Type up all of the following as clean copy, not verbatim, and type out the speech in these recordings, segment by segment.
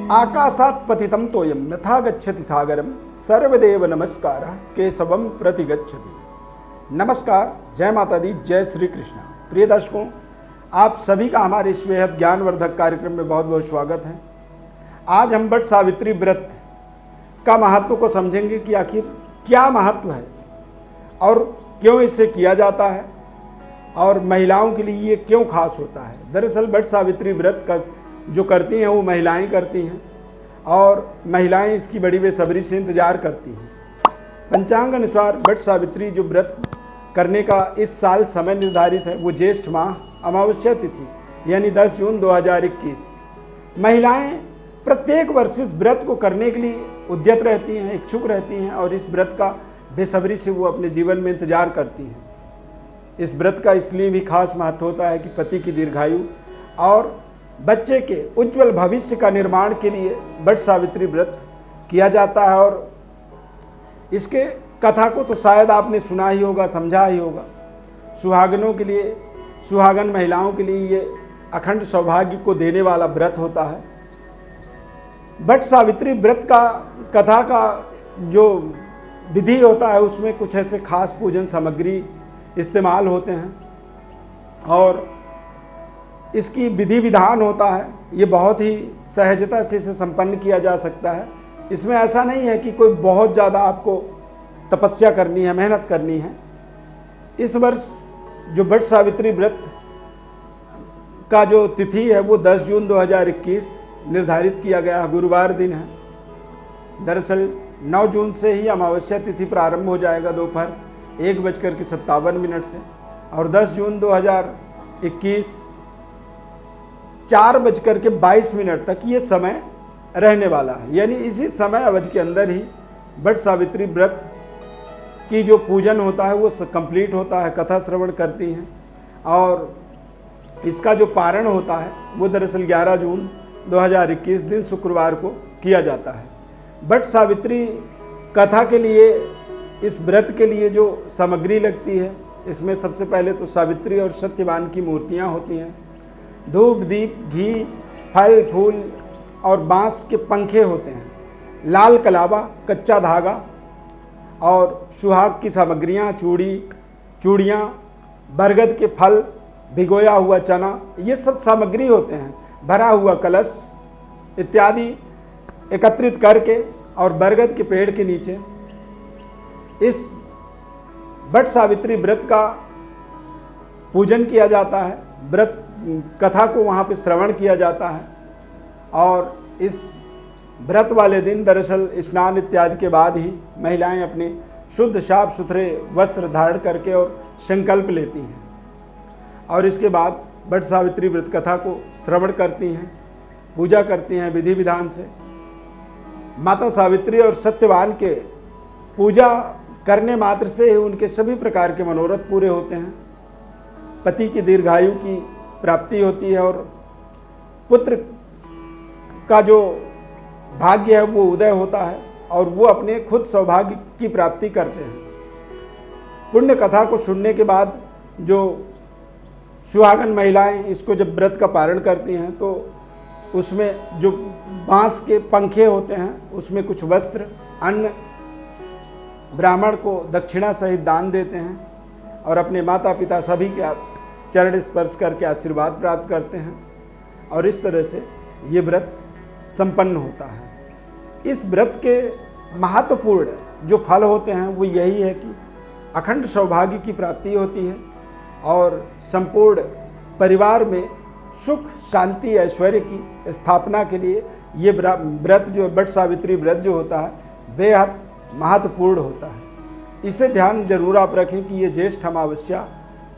आकाशात् पतितं तोयं यथा गच्छति सागरम सर्वदेव नमस्कारः केशवम प्रति गच्छति। नमस्कार, जय माता दी, जय श्री कृष्ण। प्रिय दर्शकों, आप सभी का हमारे इस बेहद ज्ञानवर्धक कार्यक्रम में बहुत बहुत स्वागत है। आज हम वट सावित्री व्रत का महत्व को समझेंगे कि आखिर क्या महत्व है और क्यों इसे किया जाता है और महिलाओं के लिए ये क्यों खास होता है। दरअसल वट सावित्री व्रत का जो करती हैं वो महिलाएं करती हैं और महिलाएं इसकी बड़ी बेसब्री से इंतज़ार करती हैं। पंचांग अनुसार वट सावित्री जो व्रत करने का इस साल समय निर्धारित है वो ज्येष्ठ माह अमावस्या तिथि यानी 10 जून 2021। महिलाएं प्रत्येक वर्ष इस व्रत को करने के लिए उद्यत रहती हैं, इच्छुक रहती हैं और इस व्रत का बेसब्री से वो अपने जीवन में इंतजार करती हैं। इस व्रत का इसलिए भी खास महत्व होता है कि पति की दीर्घायु और बच्चे के उज्जवल भविष्य का निर्माण के लिए वट सावित्री व्रत किया जाता है। और इसके कथा को तो शायद आपने सुना ही होगा, समझा ही होगा। सुहागनों के लिए, सुहागन महिलाओं के लिए ये अखंड सौभाग्य को देने वाला व्रत होता है। वट सावित्री व्रत का कथा का जो विधि होता है उसमें कुछ ऐसे खास पूजन सामग्री इस्तेमाल होते हैं और इसकी विधि विधान होता है। ये बहुत ही सहजता से इसे संपन्न किया जा सकता है। इसमें ऐसा नहीं है कि कोई बहुत ज़्यादा आपको तपस्या करनी है, मेहनत करनी है। इस वर्ष जो वट सावित्री व्रत का जो तिथि है वो 10 जून 2021 निर्धारित किया गया, गुरुवार दिन है। दरअसल 9 जून से ही अमावस्या तिथि प्रारंभ हो जाएगा दोपहर 1:57 से और 10 जून 2021 4:22 तक ये समय रहने वाला है। यानी इसी समय अवधि के अंदर ही वट सावित्री व्रत की जो पूजन होता है वो कंप्लीट होता है। कथा श्रवण करती हैं और इसका जो पारण होता है वो दरअसल 11 जून 2021 दिन शुक्रवार को किया जाता है। वट सावित्री कथा के लिए, इस व्रत के लिए जो सामग्री लगती है इसमें सबसे पहले तो सावित्री और सत्यवान की मूर्तियाँ होती हैं। धूप, दीप, घी, फल फूल और बांस के पंखे होते हैं। लाल कलावा, कच्चा धागा और सुहाग की सामग्रियाँ, चूड़ियाँ, बरगद के फल, भिगोया हुआ चना, ये सब सामग्री होते हैं। भरा हुआ कलश इत्यादि एकत्रित करके और बरगद के पेड़ के नीचे इस वट सावित्री व्रत का पूजन किया जाता है। व्रत कथा को वहाँ पे श्रवण किया जाता है और इस व्रत वाले दिन दरअसल स्नान इत्यादि के बाद ही महिलाएं अपने शुद्ध साफ सुथरे वस्त्र धारण करके और संकल्प लेती हैं और इसके बाद वट सावित्री व्रत कथा को श्रवण करती हैं, पूजा करती हैं विधि विधान से। माता सावित्री और सत्यवान के पूजा करने मात्र से ही उनके सभी प्रकार के मनोरथ पूरे होते हैं। पति की दीर्घायु की प्राप्ति होती है और पुत्र का जो भाग्य है वो उदय होता है और वो अपने खुद सौभाग्य की प्राप्ति करते हैं। पुण्य कथा को सुनने के बाद जो सुहागन महिलाएं इसको जब व्रत का पारण करती हैं तो उसमें जो बांस के पंखे होते हैं उसमें कुछ वस्त्र, अन्न ब्राह्मण को दक्षिणा सहित दान देते हैं और अपने माता पिता सभी के चरण स्पर्श करके आशीर्वाद प्राप्त करते हैं और इस तरह से ये व्रत संपन्न होता है। इस व्रत के महत्वपूर्ण जो फल होते हैं वो यही है कि अखंड सौभाग्य की प्राप्ति होती है और संपूर्ण परिवार में सुख, शांति, ऐश्वर्य की स्थापना के लिए ये व्रत जो वट सावित्री व्रत जो होता है बेहद महत्वपूर्ण होता है। इसे ध्यान जरूर आप रखें कि ये ज्येष्ठ अमावस्या,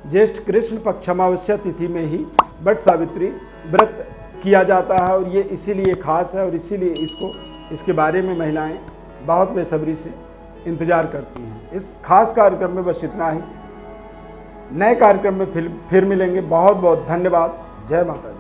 ज्येष्ठ कृष्ण पक्ष अमावस्या तिथि में ही वट सावित्री व्रत किया जाता है और ये इसीलिए खास है और इसीलिए इसके बारे में महिलाएं बहुत बेसब्री से इंतज़ार करती हैं। इस खास कार्यक्रम में बस इतना ही। नए कार्यक्रम में फिर मिलेंगे। बहुत बहुत धन्यवाद। जय माता दी।